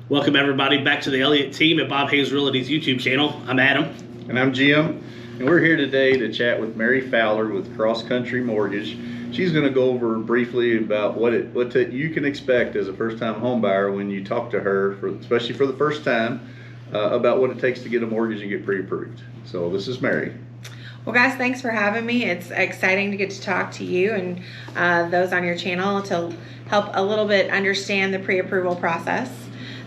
Welcome everybody back to the Elliott team at Bob Hayes Realty's YouTube channel. I'm Adam. And I'm Jim. And we're here today to chat with Mary Fowler with Cross Country Mortgage. She's going to go over briefly about what you can expect as a first-time home buyer when you talk to her, especially for the first time, about what it takes to get a mortgage and get pre-approved. So this is Mary. Well, guys, thanks for having me. It's exciting to get to talk to you and those on your channel to help a little bit understand the pre-approval process.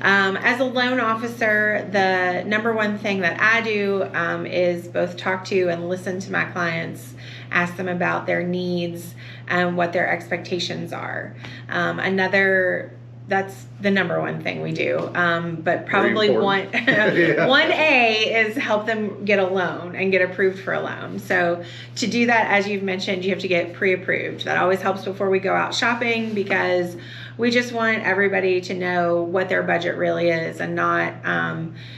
As a loan officer, the number one thing that I do is both talk to and listen to my clients, ask them about their needs and what their expectations are. That's the number one thing we do. But probably one A is help them get a loan and get approved for a loan. So to do that, as you've mentioned, you have to get pre-approved. That always helps before we go out shopping, because we just want everybody to know what their budget really is and not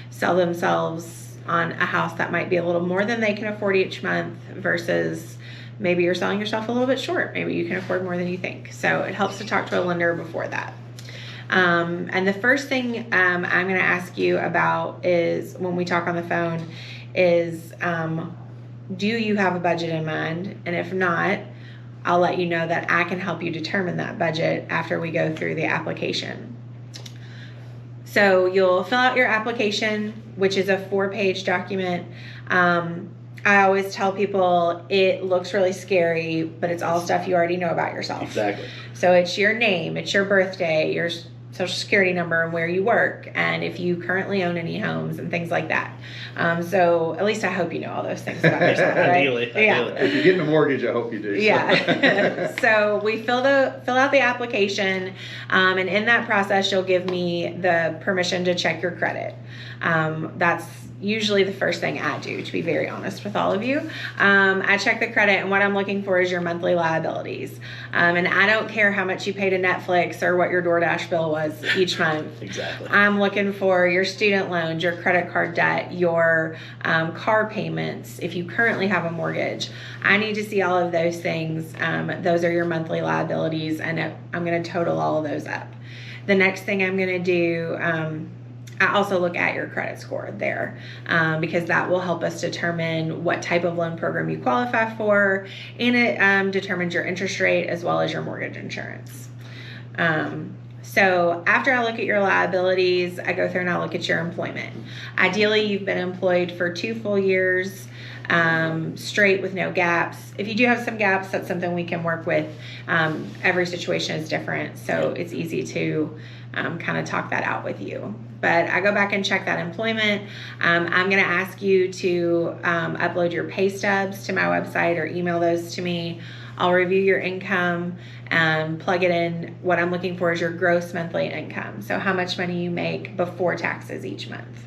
sell themselves on a house that might be a little more than they can afford each month versus maybe you're selling yourself a little bit short. Maybe you can afford more than you think. So it helps to talk to a lender before that. And the first thing I'm going to ask you about is, when we talk on the phone, is do you have a budget in mind? And if not, I'll let you know that I can help you determine that budget after we go through the application. So you'll fill out your application, which is a 4-page document. I always tell people it looks really scary, but it's all stuff you already know about yourself. Exactly. So it's your name, it's your birthday, your social security number, and where you work, and if you currently own any homes and things like that. So at least I hope you know all those things about yourself, right? Ideally. Yeah. If you're getting a mortgage, I hope you do. So. Yeah. So we fill out the application, and in that process, you'll give me the permission to check your credit. That's usually the first thing I do, to be very honest with all of you. I check the credit, and what I'm looking for is your monthly liabilities. And I don't care how much you pay to Netflix or what your DoorDash bill was each month. Exactly. I'm looking for your student loans, your credit card debt, your car payments, if you currently have a mortgage. I need to see all of those things. Those are your monthly liabilities, and I'm going to total all of those up. The next thing I'm going to do, I also look at your credit score there, because that will help us determine what type of loan program you qualify for, and it determines your interest rate as well as your mortgage insurance. So after I look at your liabilities, I go through and I look at your employment. Ideally, you've been employed for 2 full years straight with no gaps. If you do have some gaps, that's something we can work with. Every situation is different, so it's easy to kind of talk that out with you. But I go back and check that employment. I'm going to ask you to upload your pay stubs to my website or email those to me. I'll review your income and plug it in. What I'm looking for is your gross monthly income. So how much money you make before taxes each month.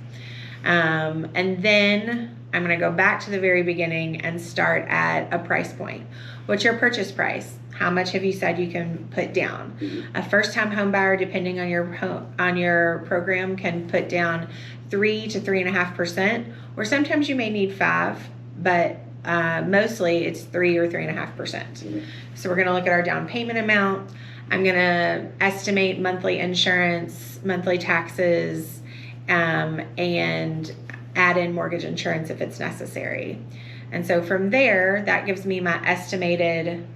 And then I'm going to go back to the very beginning and start at a price point. What's your purchase price? How much have you said you can put down? A first-time home buyer, depending on your program, can put down 3 to 3.5%, or sometimes you may need 5, but mostly it's 3 or 3.5%. So we're going to look at our down payment amount. I'm going to estimate monthly insurance, monthly taxes, and add in mortgage insurance if it's necessary. And so from there, that gives me my estimated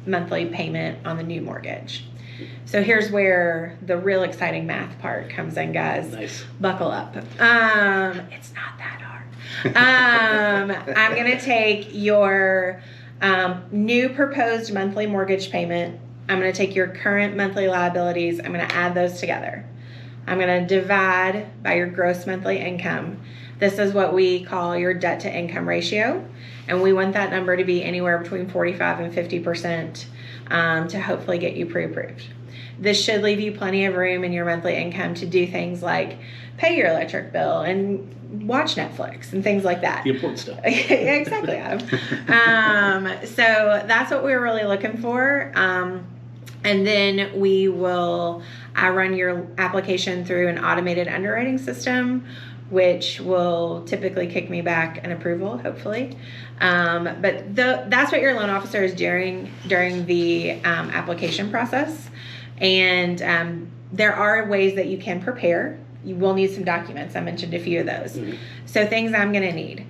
monthly payment on the new mortgage. So here's where the real exciting math part comes in, guys. Nice. Buckle up. It's not that hard. I'm going to take your new proposed monthly mortgage payment. I'm going to take your current monthly liabilities. I'm going to add those together. I'm going to divide by your gross monthly income. This is what we call your debt to income ratio. And we want that number to be anywhere between 45 and 50% to hopefully get you pre-approved. This should leave you plenty of room in your monthly income to do things like pay your electric bill and watch Netflix and things like that. The important stuff. Yeah, exactly, Adam. So that's what we're really looking for. And then I run your application through an automated underwriting system, which will typically kick me back an approval, hopefully. But that's what your loan officer is doing during the application process. And there are ways that you can prepare. you will need some documents. I mentioned a few of those. So things I'm going to need.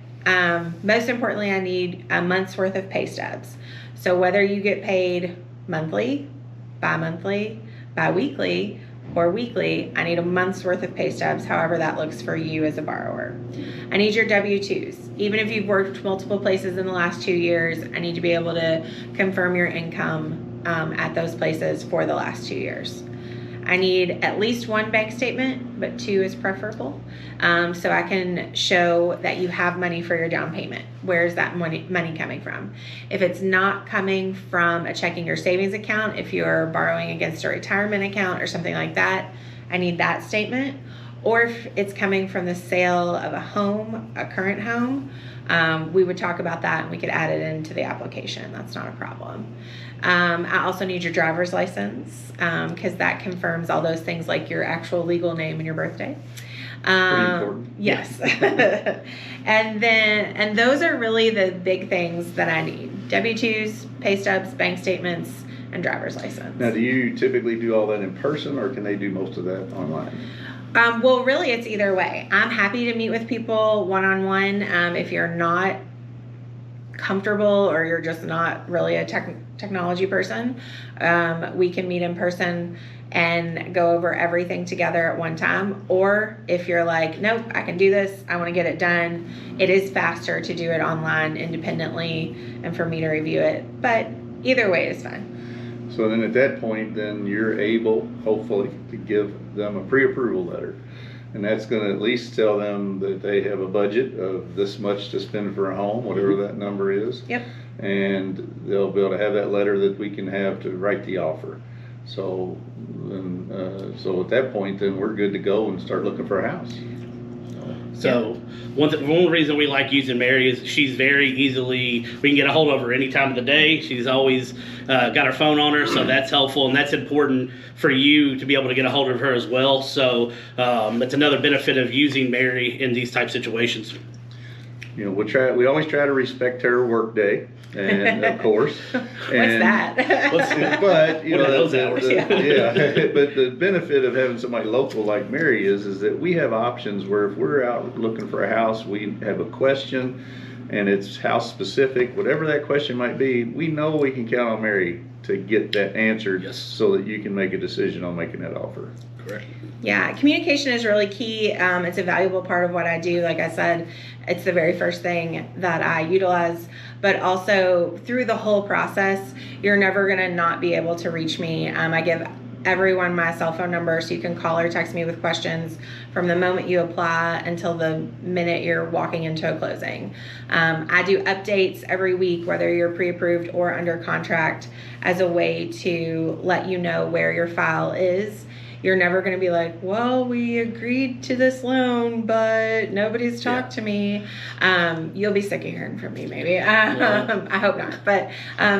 Most importantly, I need a month's worth of pay stubs. So whether you get paid monthly, bi-monthly, bi-weekly, or weekly, I need a month's worth of pay stubs, however that looks for you as a borrower. I need your W-2s. Even if you've worked multiple places in the last 2 years, I need to be able to confirm your income at those places for the last 2 years. I need at least one bank statement, but 2 is preferable, so I can show that you have money for your down payment. Where's that money coming from? If it's not coming from a checking or savings account, if you're borrowing against a retirement account or something like that, I need that statement. Or if it's coming from the sale of a home, a current home, we would talk about that and we could add it into the application. That's not a problem. I also need your driver's license because that confirms all those things like your actual legal name and your birthday. Pretty important. Yes. and those are really the big things that I need. W-2s, pay stubs, bank statements, and driver's license. Now, do you typically do all that in person, or can they do most of that online? Well, really, it's either way. I'm happy to meet with people one-on-one. If you're not comfortable or you're just not really a technology person, we can meet in person and go over everything together at one time. Or if you're like, nope, I can do this, I want to get it done, it is faster to do it online independently and for me to review it. But either way is fine. So then at that point, then you're able, hopefully, to give them a pre-approval letter. And that's going to at least tell them that they have a budget of this much to spend for a home, whatever that number is. Yep. And they'll be able to have that letter that we can have to write the offer. So, so at that point, then we're good to go and start looking for a house. So one reason we like using Mary is she's very easily, we can get a hold of her any time of the day. She's always got her phone on her, so that's helpful, and that's important for you to be able to get a hold of her as well. So that's another benefit of using Mary in these type situations. You know, we always try to respect her work day, and of course. What's that? But you What are know, those hours? yeah. But the benefit of having somebody local like Mary is that we have options where if we're out looking for a house, we have a question, and it's house specific, whatever that question might be, we know we can count on Mary to get that answered. Yes. So that you can make a decision on making that offer. Correct. Yeah, communication is really key. It's a valuable part of what I do. Like I said, it's the very first thing that I utilize. But also through the whole process, you're never going to not be able to reach me. I give everyone my cell phone number so you can call or text me with questions from the moment you apply until the minute you're walking into a closing. I do updates every week, whether you're pre-approved or under contract, as a way to let you know where your file is. You're never going to be like, well, we agreed to this loan, but nobody's talked to me. You'll be sick of hearing from me, maybe. I hope not. But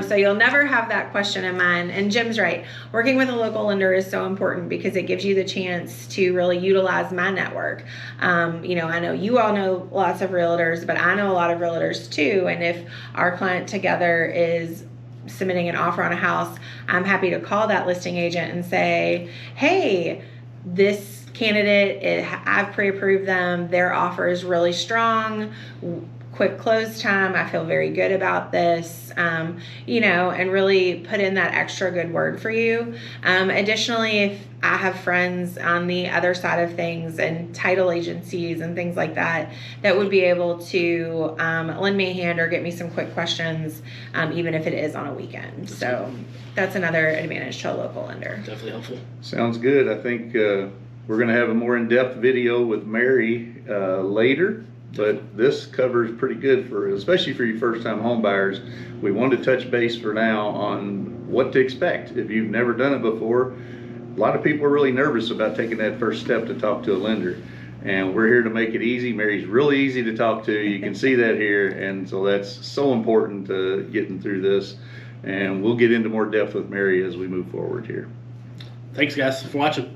so you'll never have that question in mind. And Jim's right. Working with a local lender is so important because it gives you the chance to really utilize my network. You know, I know you all know lots of realtors, but I know a lot of realtors too. And if our client together is submitting an offer on a house, I'm happy to call that listing agent and say, hey, this candidate, I've pre-approved them, their offer is really strong, quick close time, I feel very good about this, you know, and really put in that extra good word for you. Additionally, if I have friends on the other side of things and title agencies and things like that, that would be able to lend me a hand or get me some quick questions, even if it is on a weekend. So that's another advantage to a local lender. Definitely helpful. Sounds good. I think we're going to have a more in-depth video with Mary later. But this covers pretty good for, especially for you first-time home buyers. We wanted to touch base for now on what to expect if you've never done it before. A lot of people are really nervous about taking that first step to talk to a lender, and we're here to make it easy. Mary's really easy to talk to. You can see that here, and so that's so important to getting through this. And we'll get into more depth with Mary as we move forward here. Thanks, guys, for watching.